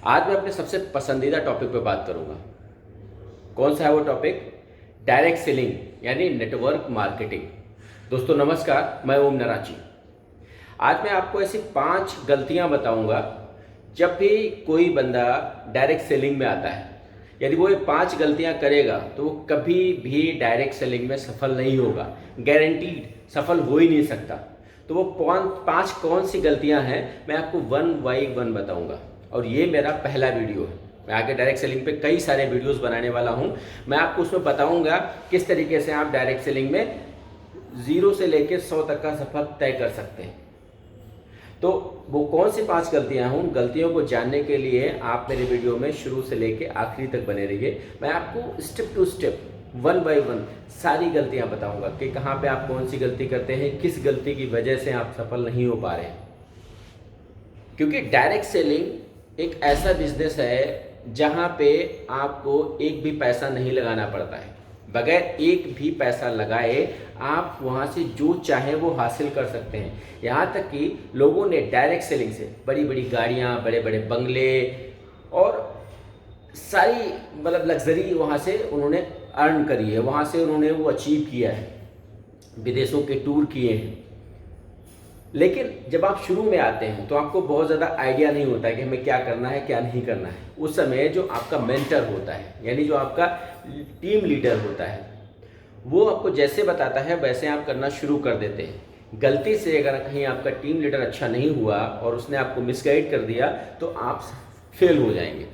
आज मैं अपने सबसे पसंदीदा टॉपिक पे बात करूंगा। कौन सा है वो टॉपिक? डायरेक्ट सेलिंग यानी नेटवर्क मार्केटिंग। दोस्तों नमस्कार, मैं ओम नराची। आज मैं आपको ऐसी 5 गलतियां बताऊंगा जब भी कोई बंदा डायरेक्ट सेलिंग में आता है। यदि वो ये 5 गलतियां करेगा तो वो कभी भी डायरेक्ट सेलिंग में सफल नहीं होगा, गारंटीड सफल हो ही नहीं सकता। तो वो 5 कौन सी गलतियां हैं मैं आपको वन बाई वन बताऊंगा। और ये मेरा पहला वीडियो है। मैं आगे डायरेक्ट सेलिंग पे कई सारे वीडियोस बनाने वाला हूं। मैं आपको उसमें बताऊंगा किस तरीके से आप डायरेक्ट सेलिंग में 0 से लेकर 100 तक का सफर तय कर सकते हैं। तो वो कौन सी 5 गलतियां हैं, उन गलतियों को जानने के लिए आप मेरे वीडियो में शुरू से लेकर आखिरी तक बने रहिए। मैं आपको step to step, one by one सारी गलतियां बताऊंगा कि कहाँ पे आप कौन सी गलती करते हैं, किस गलती की वजह से आप सफल नहीं हो पा रहे हैं। क्योंकि डायरेक्ट सेलिंग एक ऐसा बिजनेस है जहां पे आपको एक भी पैसा नहीं लगाना पड़ता है। बगैर एक भी पैसा लगाए आप वहां से जो चाहे वो हासिल कर सकते हैं। यहाँ तक कि लोगों ने डायरेक्ट सेलिंग से बड़ी बड़ी गाड़ियाँ, बड़े बड़े बंगले और सारी लग्जरी वहाँ से उन्होंने अर्न करी है, वहाँ से उन्होंने वो अचीव किया है, विदेशों के टूर किए हैं। लेकिन जब आप शुरू में आते हैं तो आपको बहुत ज़्यादा आइडिया नहीं होता है कि हमें क्या करना है क्या नहीं करना है। उस समय जो आपका मेंटर होता है यानी जो आपका टीम लीडर होता है वो आपको जैसे बताता है वैसे आप करना शुरू कर देते हैं। गलती से अगर कहीं आपका टीम लीडर अच्छा नहीं हुआ और उसने आपको मिसगाइड कर दिया तो आप फेल हो जाएंगे।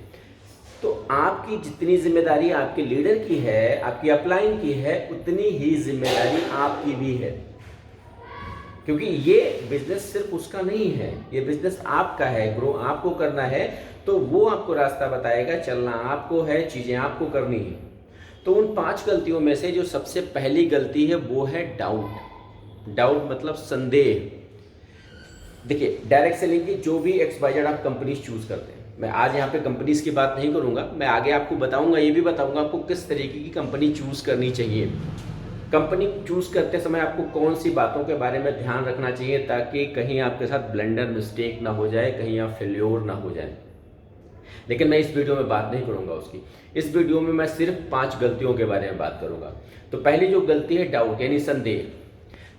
तो आपकी जितनी जिम्मेदारी आपके लीडर की है, आपकी अपलाइन की है, उतनी ही जिम्मेदारी आपकी भी है। क्योंकि ये बिजनेस सिर्फ उसका नहीं है, ये बिजनेस आपका है, ग्रो आपको करना है। तो वो आपको रास्ता बताएगा, चलना आपको है, चीज़ें आपको करनी है। तो उन 5 गलतियों में से जो सबसे पहली गलती है वो है डाउट। डाउट मतलब संदेह। देखिए, डायरेक्ट सेलिंग की जो भी XYZ आप कंपनीज चूज करते हैं, मैं आज यहाँ पे कंपनीज की बात नहीं करूँगा, मैं आगे आपको बताऊँगा, ये भी बताऊँगा आपको किस तरीके की कंपनी चूज करनी चाहिए। कंपनी चूज करते समय आपको कौन सी बातों के बारे में ध्यान रखना चाहिए ताकि कहीं आपके साथ ब्लंडर मिस्टेक ना हो जाए, कहीं आप फेल्योर ना हो जाए। लेकिन मैं इस वीडियो में बात नहीं करूंगा उसकी। इस वीडियो में मैं सिर्फ 5 गलतियों के बारे में बात करूंगा। तो पहली जो गलती है डाउट यानी संदेह।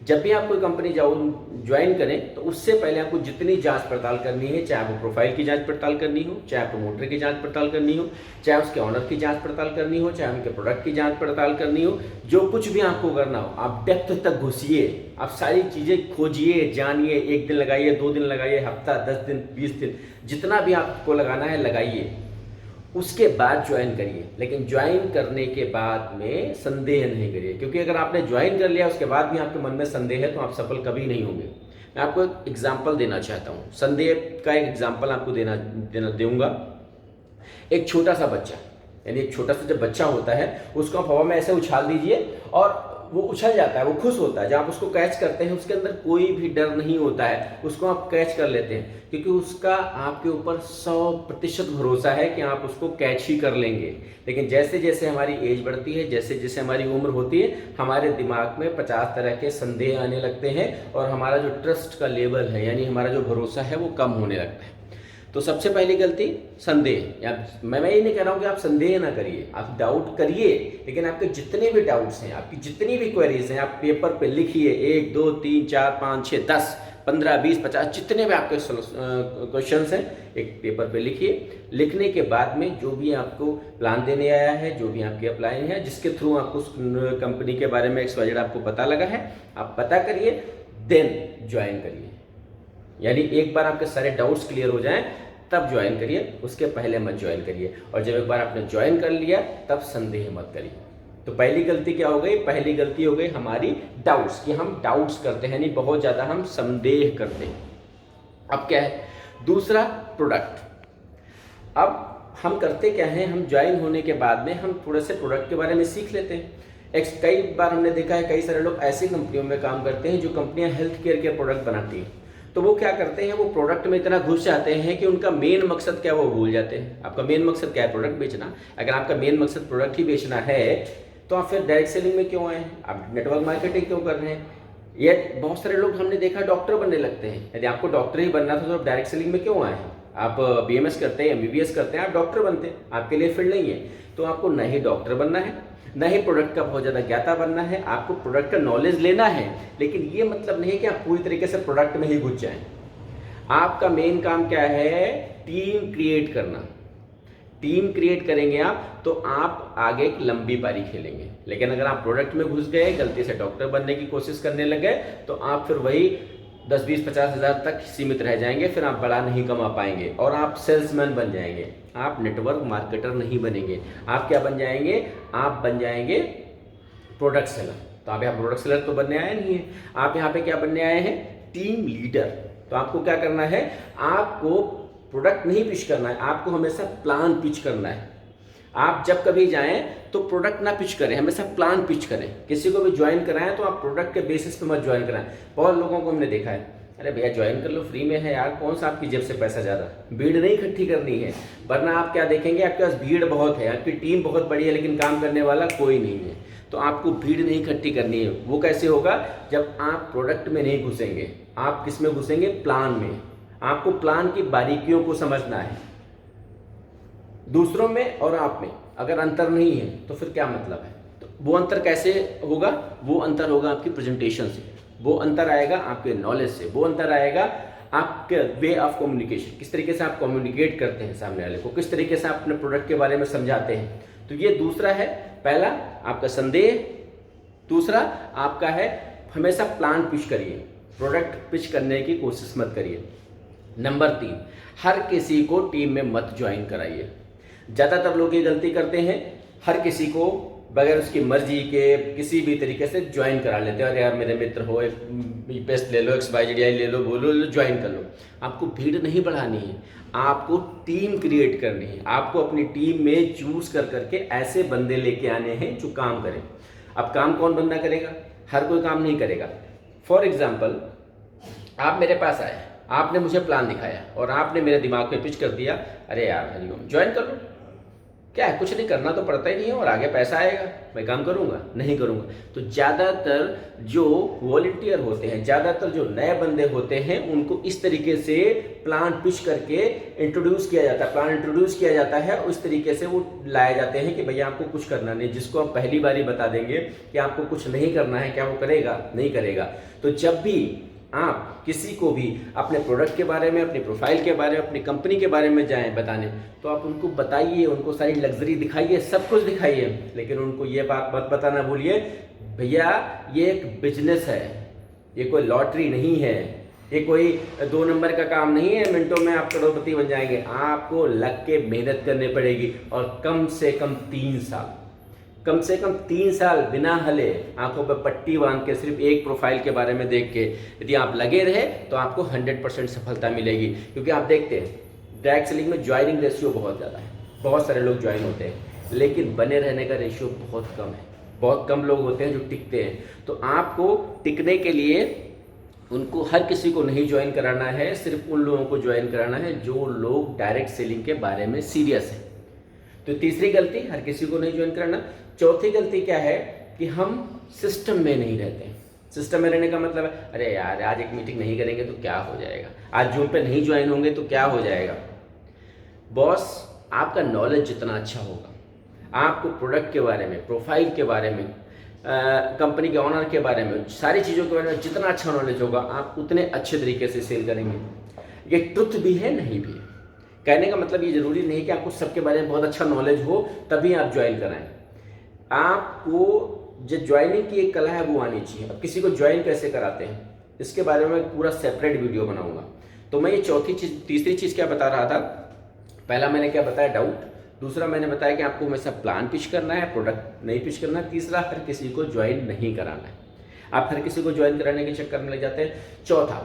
जब भी आप कोई कंपनी ज्वाइन करें तो उससे पहले आपको जितनी जांच पड़ताल करनी है, चाहे वो प्रोफाइल की जांच पड़ताल करनी हो, चाहे प्रमोटर की जांच पड़ताल करनी हो, चाहे उसके ऑनर की जांच पड़ताल करनी हो, चाहे उनके प्रोडक्ट की जांच पड़ताल करनी हो, जो कुछ भी आपको करना हो आप डेप्थ तक घुसिए, आप सारी चीज़ें खोजिए, जानिए। 1 दिन लगाइए, 2 दिन लगाइए, हफ्ता, 10 दिन, 20 दिन, जितना भी आपको लगाना है लगाइए। उसके बाद ज्वाइन करिए। लेकिन ज्वाइन करने के बाद में संदेह नहीं करिए, क्योंकि अगर आपने ज्वाइन कर लिया उसके बाद भी आपके मन में संदेह है तो आप सफल कभी नहीं होंगे। मैं आपको एक एग्जाम्पल देना चाहता हूँ, संदेह का एक एग्जाम्पल आपको दूंगा। एक छोटा सा बच्चा यानी एक छोटा सा जब बच्चा होता है उसको आप हवा में ऐसे उछाल दीजिए और वो उछल जाता है, वो खुश होता है। जब आप उसको कैच करते हैं उसके अंदर कोई भी डर नहीं होता है, उसको आप कैच कर लेते हैं क्योंकि उसका आपके ऊपर 100% भरोसा है कि आप उसको कैच ही कर लेंगे। लेकिन जैसे जैसे हमारी एज बढ़ती है, जैसे जैसे हमारी उम्र होती है, हमारे दिमाग में 50 तरह के संदेह आने लगते हैं और हमारा जो ट्रस्ट का लेवल है यानी हमारा जो भरोसा है वो कम होने लगता है। तो सबसे पहली गलती संदेह। मैं ये नहीं कह रहा हूँ कि आप संदेह ना करिए, आप डाउट करिए, लेकिन आपके जितने भी डाउट्स हैं, आपकी जितनी भी क्वेरीज हैं, आप पेपर पे लिखिए। 1 2 3 4 5 6 10 15 20 50 जितने भी आपके क्वेश्चंस हैं एक पेपर पे लिखिए। लिखने के बाद में जो भी आपको प्लान देने आया है, जो भी आपकी अपलाइन है, जिसके थ्रू आपको कंपनी के बारे में XYZ आपको पता लगा है, आप पता करिए, देन ज्वाइन करिए। यानी एक बार आपके सारे डाउट्स क्लियर हो जाएं तब ज्वाइन करिए, उसके पहले मत ज्वाइन करिए। और जब एक बार आपने ज्वाइन कर लिया तब संदेह मत करिए। तो पहली गलती क्या हो गई? पहली गलती हो गई हमारी डाउट्स, कि हम डाउट्स करते हैं, नहीं बहुत ज़्यादा हम संदेह करते हैं। अब क्या है? दूसरा प्रोडक्ट। अब हम करते क्या हैं, हम ज्वाइन होने के बाद में हम थोड़े से प्रोडक्ट के बारे में सीख लेते हैं। कई बार हमने देखा है कई सारे लोग ऐसी कंपनियों में काम करते हैं जो कंपनियां हेल्थ केयर के प्रोडक्ट बनाती हैं। तो वो क्या करते हैं, वो प्रोडक्ट में इतना घुस जाते हैं कि उनका मेन मकसद क्या वो भूल जाते हैं। आपका मेन मकसद क्या है? प्रोडक्ट बेचना। अगर आपका मेन मकसद प्रोडक्ट ही बेचना है तो आप फिर डायरेक्ट सेलिंग में क्यों आए हैं? आप नेटवर्क मार्केटिंग क्यों कर रहे हैं? ये बहुत सारे लोग हमने देखा डॉक्टर बनने लगते हैं। यदि आपको डॉक्टर ही बनना था तो आप डायरेक्ट सेलिंग में क्यों आए हैं? आप BMS करते हैं, MBBS करते हैं, आप डॉक्टर बनते हैं, आपके लिए फील्ड नहीं है। तो आपको न ही डॉक्टर बनना है, न ही प्रोडक्ट का बहुत ज़्यादा ज्ञाता बनना है, आपको प्रोडक्ट का नॉलेज लेना है, लेकिन ये मतलब नहीं है कि आप पूरी तरीके से प्रोडक्ट में ही घुस जाएं। आपका मेन काम क्या है? टीम क्रिएट करना। टीम क्रिएट करेंगे आप तो आप आगे एक लंबी पारी खेलेंगे। लेकिन अगर आप प्रोडक्ट में घुस गए, गलती से डॉक्टर बनने की कोशिश करने लग गए, तो आप फिर वही 10, 20, 50 हज़ार तक सीमित रह जाएंगे, फिर आप बड़ा नहीं कमा पाएंगे और आप सेल्समैन बन जाएंगे, आप नेटवर्क मार्केटर नहीं बनेंगे। आप क्या बन जाएंगे? आप बन जाएंगे प्रोडक्ट सेलर। तो आप यहाँ प्रोडक्ट सेलर तो बनने आए नहीं है, आप यहाँ पे क्या बनने आए हैं? Team leader. तो आपको क्या करना है? आपको प्रोडक्ट नहीं पिच करना है, आपको हमेशा प्लान पिच करना है। आप जब कभी जाएं तो प्रोडक्ट ना पिच करें, हमेशा प्लान पिच करें। किसी को भी ज्वाइन कराएं तो आप प्रोडक्ट के बेसिस पे मत ज्वाइन कराएं। बहुत लोगों को हमने देखा है, अरे भैया ज्वाइन कर लो, फ्री में है यार, कौन सा आपकी जेब से पैसा जा रहा है। भीड़ नहीं इकट्ठी करनी है, वरना आप क्या देखेंगे? आपके पास भीड़ बहुत है, आपकी टीम बहुत बड़ी है, लेकिन काम करने वाला कोई नहीं है। तो आपको भीड़ नहीं इकट्ठी करनी है। वो कैसे होगा? जब आप प्रोडक्ट में नहीं घुसेंगे। आप किस में घुसेंगे? प्लान में। आपको प्लान की बारीकियों को समझना है। दूसरों में और आप में अगर अंतर नहीं है तो फिर क्या मतलब है? तो वो अंतर कैसे होगा? वो अंतर होगा आपकी प्रेजेंटेशन से, वो अंतर आएगा आपके नॉलेज से, वो अंतर आएगा आपके वे ऑफ कम्युनिकेशन, किस तरीके से आप कम्युनिकेट करते हैं सामने वाले को, किस तरीके से आप अपने प्रोडक्ट के बारे में समझाते हैं। तो ये दूसरा है। पहला आपका संदेह, दूसरा आपका है हमेशा प्लान पिच करिए, प्रोडक्ट पिच करने की कोशिश मत करिए। नंबर 3, हर किसी को टीम में मत ज्वाइन कराइए। ज़्यादातर लोग ये गलती करते हैं, हर किसी को बगैर उसकी मर्जी के किसी भी तरीके से ज्वाइन करा लेते हैं। अरे यार मेरे मित्र हो, एक पेस्ट ले लो, XYZ ले लो, बोलो ज्वाइन कर लो। आपको भीड़ नहीं बढ़ानी है, आपको टीम क्रिएट करनी है। आपको अपनी टीम में चूज कर करके ऐसे बंदे लेके आने हैं जो काम करें। अब काम कौन बंदा करेगा? हर कोई काम नहीं करेगा। फॉर एग्जाम्पल, आप मेरे पास आए, आपने मुझे प्लान दिखाया और आपने मेरे दिमाग में पिच कर दिया, अरे यार हरिओम ज्वाइन कर लो, क्या है, कुछ नहीं करना तो पड़ता ही नहीं है और आगे पैसा आएगा, मैं काम करूंगा नहीं करूंगा। तो ज़्यादातर जो वॉलंटियर होते हैं, ज़्यादातर जो नए बंदे होते हैं, उनको इस तरीके से प्लान पिच करके इंट्रोड्यूस किया जाता है। प्लान इंट्रोड्यूस किया जाता है, उस तरीके से वो लाए जाते हैं कि भैया आपको कुछ करना नहीं। जिसको आप पहली बार ही बता देंगे कि आपको कुछ नहीं करना है, क्या वो करेगा? नहीं करेगा। तो जब भी आप किसी को भी अपने प्रोडक्ट के बारे में, अपनी प्रोफाइल के बारे में, अपनी कंपनी के बारे में जाएं बताने, तो आप उनको बताइए, उनको सारी लग्जरी दिखाइए, सब कुछ दिखाइए, लेकिन उनको ये बात मत बताना भूलिए, भैया ये एक बिजनेस है, ये कोई लॉटरी नहीं है, ये कोई 2 नंबर का काम नहीं है, मिनटों में आप करोड़पति बन जाएंगे। आपको लग के मेहनत करनी पड़ेगी और कम से कम 3 साल, कम से कम 3 साल बिना हले, आंखों पर पट्टी बांध के, सिर्फ एक प्रोफाइल के बारे में देख के यदि आप लगे रहे तो आपको 100% सफलता मिलेगी। क्योंकि आप देखते हैं डायरेक्ट सेलिंग में ज्वाइनिंग रेशियो बहुत ज़्यादा है, बहुत सारे लोग ज्वाइन होते हैं, लेकिन बने रहने का रेशियो बहुत कम है। बहुत कम लोग होते हैं जो टिकते हैं। तो आपको टिकने के लिए उनको हर किसी को नहीं ज्वाइन कराना है, सिर्फ उन लोगों को ज्वाइन कराना है जो लोग डायरेक्ट सेलिंग के बारे में सीरियस हैं। तो तीसरी गलती, हर किसी को नहीं ज्वाइन कराना। चौथी गलती क्या है कि हम सिस्टम में नहीं रहते हैं। सिस्टम में रहने का मतलब है, अरे यार आज एक मीटिंग नहीं करेंगे तो क्या हो जाएगा, आज जूम पे नहीं ज्वाइन होंगे तो क्या हो जाएगा। बॉस, आपका नॉलेज जितना अच्छा होगा, आपको प्रोडक्ट के बारे में, प्रोफाइल के बारे में, कंपनी के ऑनर के बारे में, सारी चीज़ों के बारे में जितना अच्छा नॉलेज होगा, आप उतने अच्छे तरीके से सेल करेंगे। ये ट्रुथ भी है, नहीं भी है। कहने का मतलब ये जरूरी नहीं कि आपको सबके बारे में बहुत अच्छा नॉलेज हो तभी आप ज्वाइन कराएं। आपको जो ज्वाइनिंग की एक कला है वो आनी चाहिए। अब किसी को ज्वाइन कैसे कराते हैं, इसके बारे में पूरा सेपरेट वीडियो बनाऊंगा। तो मैं ये तीसरी चीज़ क्या बता रहा था, पहला मैंने क्या बताया, डाउट। दूसरा मैंने बताया कि आपको हमेशा प्लान पिच करना है, प्रोडक्ट नहीं पिच करना है। तीसरा, हर किसी को ज्वाइन नहीं कराना है। आप हर किसी को ज्वाइन कराने के चक्कर में लग जाते हैं। चौथा,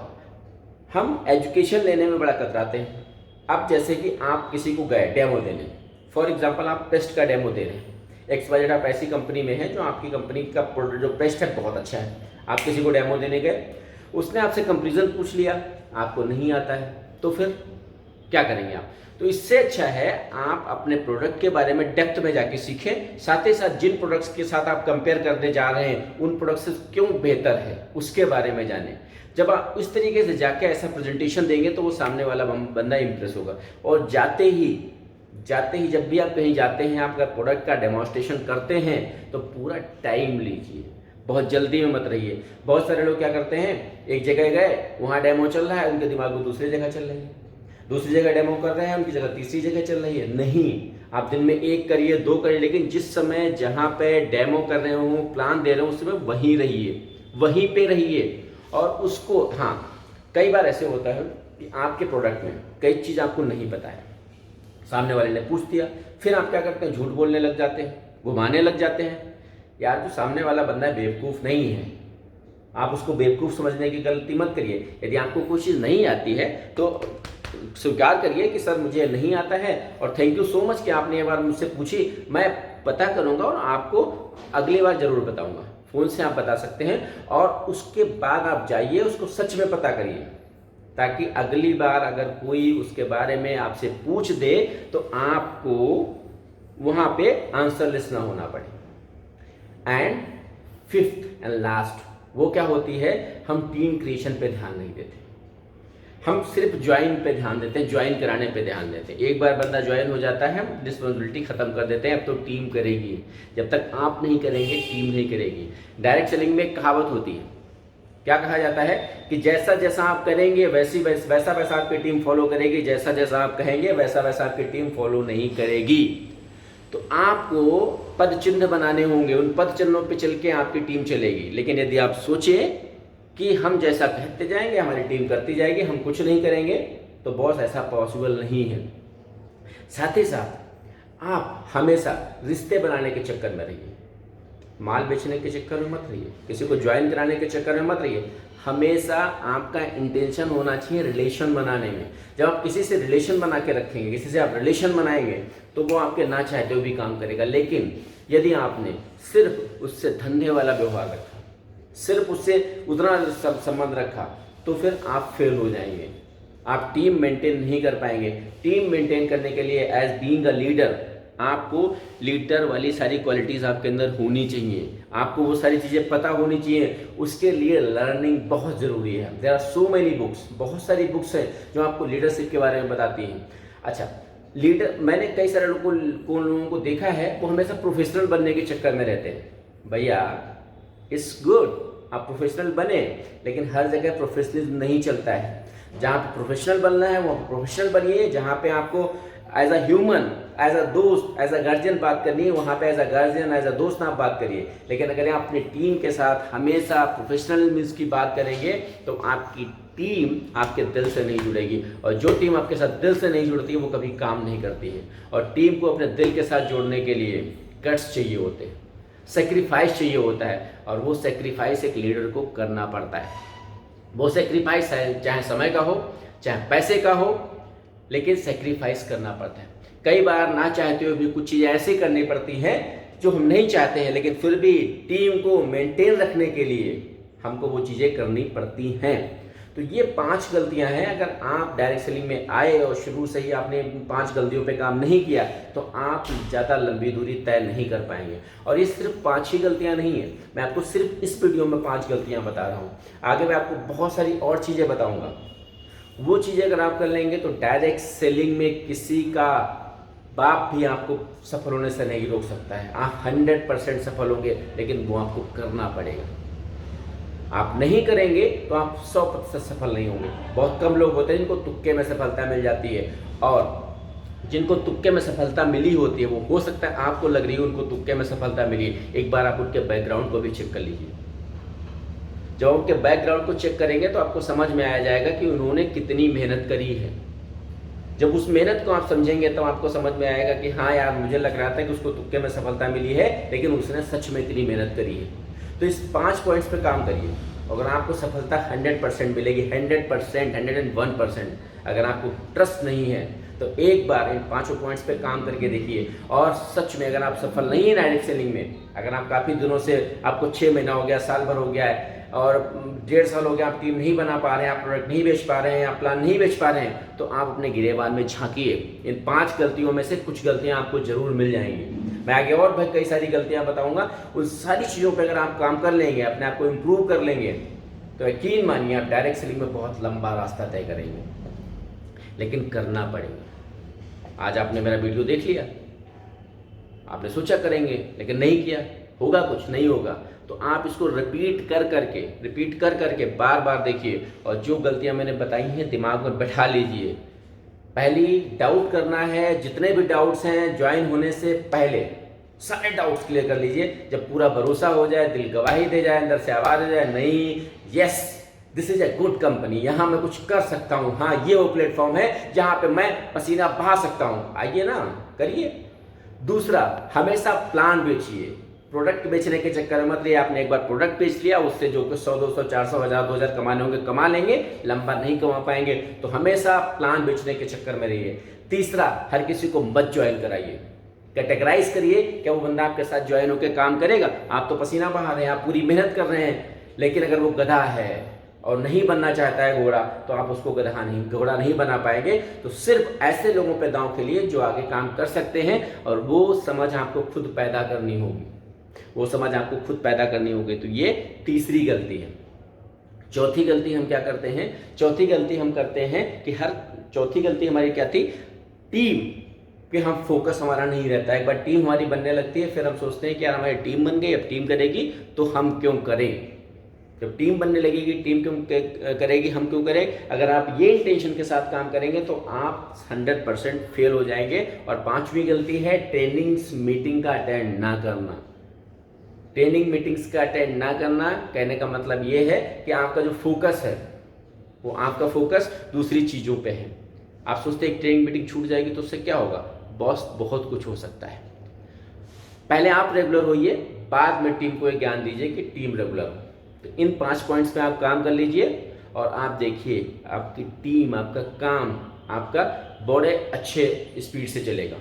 हम एजुकेशन लेने में बड़ा कतराते हैं। अब जैसे कि आप किसी को गए डेमो देने, फॉर एग्जांपल आप पेस्ट का डेमो दे रहे हैं, XYZ आप ऐसी कंपनी में है जो आपकी कंपनी का जो पेस्ट है बहुत अच्छा है, आप किसी को डेमो देने गए, उसने आपसे कंपेरिजन पूछ लिया, आपको नहीं आता है, तो फिर क्या करेंगे आप? तो इससे अच्छा है आप अपने प्रोडक्ट के बारे में डेप्थ में जाके सीखें, साथ ही साथ जिन प्रोडक्ट्स के साथ आप कंपेयर करने जा रहे हैं उन प्रोडक्ट्स से क्यों बेहतर है उसके बारे में जानें। जब आप इस तरीके से जाके ऐसा प्रेजेंटेशन देंगे तो वो सामने वाला बंदा इंप्रेस होगा। और जाते ही जब भी आप कहीं जाते हैं, आप अगर प्रोडक्ट का डेमोन्स्ट्रेशन करते हैं तो पूरा टाइम लीजिए, बहुत जल्दी में मत रहिए। बहुत सारे लोग क्या करते हैं, एक जगह गए, वहाँ डेमो चल रहा है, उनके दिमाग में दूसरी जगह चल रही है, दूसरी जगह डेमो कर रहे हैं, उनकी जगह तीसरी जगह चल रही है। नहीं, आप दिन में 1 करिए, 2 करिए, लेकिन जिस समय जहाँ पे डेमो कर रहे हो, प्लान दे रहे हो, उस समय वहीं रहिए, वहीं पे रहिए। और उसको, हाँ, कई बार ऐसे होता है कि आपके प्रोडक्ट में कई चीज़ आपको नहीं पता है, सामने वाले ने पूछ दिया, फिर आप क्या करते हैं, झूठ बोलने लग जाते हैं, घुमाने लग जाते हैं। यार, जो सामने वाला बंदा बेवकूफ़ नहीं है, आप उसको बेवकूफ़ समझने की गलती मत करिए। यदि आपको कोई चीज़ नहीं आती है तो स्वीकार करिए कि सर मुझे नहीं आता है, और थैंक यू सो मच कि आपने ये बार मुझसे पूछी, मैं पता करूँगा और आपको अगली बार ज़रूर बताऊँगा। फ़ोन से आप बता सकते हैं, और उसके बाद आप जाइए, उसको सच में पता करिए, ताकि अगली बार अगर कोई उसके बारे में आपसे पूछ दे तो आपको वहाँ पे आंसरलेस ना होना पड़े। एंड फिफ्थ एंड लास्ट वो क्या होती है, हम टीम क्रिएशन पे ध्यान नहीं देते, हम सिर्फ ज्वाइन पे ध्यान देते हैं, ज्वाइन कराने पे ध्यान देते हैं। एक बार बंदा ज्वाइन हो जाता है, हम रिस्पॉन्सिबिलिटी खत्म कर देते हैं, अब तो टीम करेगी। जब तक आप नहीं करेंगे टीम नहीं करेगी। डायरेक्ट सेलिंग में एक कहावत होती है, क्या कहा जाता है कि जैसा जैसा आप करेंगे वैसा वैसा आपकी टीम फॉलो करेगी, जैसा जैसा आप कहेंगे वैसा वैसा आपकी टीम फॉलो नहीं करेगी। तो आपको पद चिन्ह बनाने होंगे, उन पद चिन्हों पे चल के आपकी टीम चलेगी। लेकिन यदि आप सोचें कि हम जैसा कहते जाएंगे हमारी टीम करती जाएगी, हम कुछ नहीं करेंगे, तो बॉस ऐसा पॉसिबल नहीं है। साथ ही साथ आप हमेशा रिश्ते बनाने के चक्कर में रहिए, माल बेचने के चक्कर में मत रहिए, किसी को ज्वाइन कराने के चक्कर में मत रहिए। हमेशा आपका इंटेंशन होना चाहिए रिलेशन बनाने में। जब आप किसी से रिलेशन बना के रखेंगे, किसी से आप रिलेशन बनाएंगे, तो वो आपके ना चाहते हुए भी काम करेगा। लेकिन यदि आपने सिर्फ उससे धंधे वाला व्यवहार रखा, सिर्फ उससे उतना संबंध रखा, तो फिर आप फेल हो जाएंगे, आप टीम मेंटेन नहीं कर पाएंगे। टीम मेंटेन करने के लिए एज बीइंग अ लीडर, आपको लीडर वाली सारी क्वालिटीज़ आपके अंदर होनी चाहिए, आपको वो सारी चीज़ें पता होनी चाहिए। उसके लिए लर्निंग बहुत ज़रूरी है। There are so many books, बहुत सारी बुक्स हैं जो आपको लीडरशिप के बारे में बताती हैं। अच्छा, लीडर, मैंने कई सारे लोगों को देखा है, वो हमेशा प्रोफेशनल बनने के चक्कर में रहते हैं। भैया, इट्स गुड, आप प्रोफेशनल बने, लेकिन हर जगह प्रोफेशनलिज्म नहीं चलता है। जहाँ पे प्रोफेशनल बनना है वो प्रोफेशनल बनिए, जहाँ पे आपको as a human, as a दोस्त, एज अ गार्जियन बात करनी है, वहाँ पे as a guardian, as a दोस्त आप बात करिए। लेकिन अगर आप अपनी टीम के साथ हमेशा प्रोफेशनलिज्म की बात करेंगे तो आपकी टीम आपके दिल से नहीं जुड़ेगी, और जो टीम आपके साथ दिल से नहीं जुड़ती है वो कभी काम नहीं करती है। और टीम को अपने दिल के साथ जोड़ने के लिए गट्स चाहिए होते हैं, सेक्रीफाइस चाहिए होता है, और वो सेक्रीफाइस एक लीडर को करना पड़ता है। वो सेक्रीफाइस है, चाहे समय का हो, चाहे पैसे का हो, लेकिन सेक्रीफाइस करना पड़ता है। कई बार ना चाहते हुए भी कुछ चीज़ें ऐसी करनी पड़ती हैं जो हम नहीं चाहते हैं, लेकिन फिर भी टीम को मेंटेन रखने के लिए हमको वो चीज़ें करनी पड़ती हैं। तो ये 5 गलतियां हैं। अगर आप डायरेक्ट सेलिंग में आए और शुरू से ही आपने 5 गलतियों पे काम नहीं किया तो आप ज़्यादा लंबी दूरी तय नहीं कर पाएंगे। और ये सिर्फ 5 ही गलतियां नहीं है, मैं आपको सिर्फ इस वीडियो में 5 गलतियां बता रहा हूँ। आगे मैं आपको बहुत सारी और चीज़ें बताऊँगा। वो चीज़ें अगर आप कर लेंगे तो डायरेक्ट सेलिंग में किसी का बाप भी आपको सफल होने से नहीं रोक सकता है। आप 100% सफल होंगे, लेकिन वो आपको करना पड़ेगा। आप नहीं करेंगे तो आप 100% सफल नहीं होंगे। बहुत कम लोग होते हैं जिनको तुक्के में सफलता मिल जाती है, और जिनको तुक्के में सफलता मिली होती है, वो हो सकता है आपको लग रही है उनको तुक्के में सफलता मिली। एक बार आप उनके बैकग्राउंड को भी चेक कर लीजिए। जब उनके बैकग्राउंड को चेक करेंगे तो आपको समझ में आ जाएगा कि उन्होंने कितनी मेहनत करी है। जब उस मेहनत को आप समझेंगे तो आपको समझ में आएगा कि हाँ यार, मुझे लग रहा था कि उसको तुक्के में सफलता मिली है, लेकिन उसने सच में इतनी मेहनत करी है। तो इस 5 पॉइंट्स पे काम करिए। अगर आपको सफलता 100% मिलेगी, 100%, 101%। अगर आपको ट्रस्ट नहीं है तो एक बार इन 5 पॉइंट्स पे काम करके देखिए, और सच में अगर आप सफल नहीं है डायरेक्ट सेलिंग में, अगर आप काफ़ी दिनों से, आपको 6 महीना हो गया, साल भर हो गया है, और 1.5 साल हो गया आप टीम नहीं बना पा रहे हैं, आप प्रोडक्ट नहीं बेच पा रहे हैं, आप प्लान नहीं बेच पा रहे हैं, तो आप अपने गिरेबान में झांकिए। इन 5 गलतियों में से कुछ गलतियां आपको जरूर मिल जाएंगी। मैं आगे और भाई कई सारी गलतियां बताऊंगा। उन सारी चीज़ों पर अगर आप काम कर लेंगे, अपने आप को इम्प्रूव कर लेंगे, तो यकीन मानिए आप डायरेक्ट सेलिंग में बहुत लंबा रास्ता तय करेंगे, लेकिन करना पड़ेगा। आज आपने मेरा वीडियो देख लिया, आपने सोचा करेंगे, लेकिन नहीं किया, होगा कुछ नहीं होगा। तो आप इसको रिपीट कर करके बार बार देखिए, और जो गलतियां मैंने बताई हैं दिमाग में बैठा लीजिए। पहली डाउट करना है, जितने भी डाउट्स हैं ज्वाइन होने से पहले सारे डाउट्स क्लियर कर लीजिए। जब पूरा भरोसा हो जाए, दिल गवाही दे जाए, अंदर से आवाज आ जाए, नहीं, yes this is a good company, यहाँ मैं कुछ कर सकता हूँ, हाँ ये वो प्लेटफॉर्म है जहाँ पे मैं पसीना बहा सकता हूँ, आइए ना करिए। दूसरा, हमेशा प्लान बेचिए। प्रोडक्ट बेचने के चक्कर में मत रहिए। आपने एक बार प्रोडक्ट बेच लिया, उससे जो कुछ 100, 200, 400, 1000, 2000 कमाने होंगे कमा लेंगे, लंबा नहीं कमा पाएंगे। तो हमेशा प्लान बेचने के चक्कर में रहिए। तीसरा, हर किसी को मत ज्वाइन कराइए, कैटेगराइज करिए। क्या वो बंदा आपके साथ ज्वाइन होकर काम करेगा? आप तो पसीना बहा रहे हैं, आप पूरी मेहनत कर रहे हैं, लेकिन अगर वो गधा है और नहीं बनना चाहता है घोड़ा, तो आप उसको घोड़ा नहीं बना पाएंगे। तो सिर्फ ऐसे लोगों पे दांव खेलिए जो आगे काम कर सकते हैं, और वो समझ आपको खुद पैदा करनी होगी, वो समझ आपको खुद पैदा करनी होगी। तो ये तीसरी गलती है। चौथी गलती हम क्या करते हैं? चौथी गलती हम करते हैं कि चौथी गलती हमारी क्या थी? टीम पे हम फोकस हमारा नहीं रहता है। एक बार टीम हमारी बनने लगती है, फिर हम सोचते हैं कि यार हमारी टीम बन गई, अब टीम करेगी तो हम क्यों करें। जब टीम बनने लगेगी, टीम क्यों करेगी, हम क्यों करें? अगर आप ये इंटेंशन के साथ काम करेंगे तो आप 100% फेल हो जाएंगे। और पांचवी गलती है ट्रेनिंग्स मीटिंग का अटेंड ना करना। ट्रेनिंग मीटिंग्स का अटेंड ना करना कहने का मतलब ये है कि आपका जो फोकस है वो आपका फोकस दूसरी चीज़ों पे है। आप सोचते हैं ट्रेनिंग मीटिंग छूट जाएगी तो उससे क्या होगा? बॉस बहुत कुछ हो सकता है। पहले आप रेगुलर होइए, बाद में टीम को ज्ञान दीजिए कि टीम रेगुलर हो। तो इन 5 पॉइंट्स पे आप काम कर लीजिए, और आप देखिए आपकी टीम, आपका काम, आपका बड़े अच्छे स्पीड से चलेगा।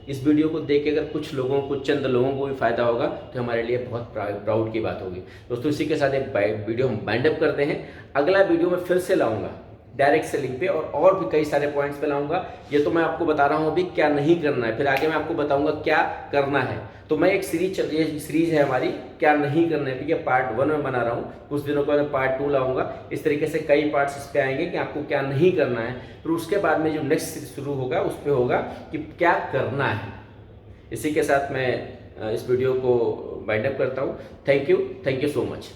इस वीडियो को देख के अगर कुछ लोगों को, चंद लोगों को भी फायदा होगा तो हमारे लिए बहुत प्राउड की बात होगी। दोस्तों, इसी के साथ एक वीडियो हम बाइंड अप करते हैं। अगला वीडियो में फिर से लाऊंगा डायरेक्ट सेलिंग पे, और भी कई सारे पॉइंट्स पे लाऊंगा। ये तो मैं आपको बता रहा हूँ अभी क्या नहीं करना है, फिर आगे मैं आपको बताऊंगा क्या करना है। तो मैं एक सीरीज है हमारी क्या नहीं करना है, ये पार्ट 1 में बना रहा हूँ। कुछ दिनों के बाद पार्ट 2 लाऊंगा। इस तरीके से कई पार्ट्स इस पे आएंगे कि आपको क्या नहीं करना है। फिर उसके बाद में जो नेक्स्ट सीरीज शुरू होगा उस पर होगा कि क्या करना है। इसी के साथ मैं इस वीडियो को वाइंड अप करता हूँ। Thank you so much.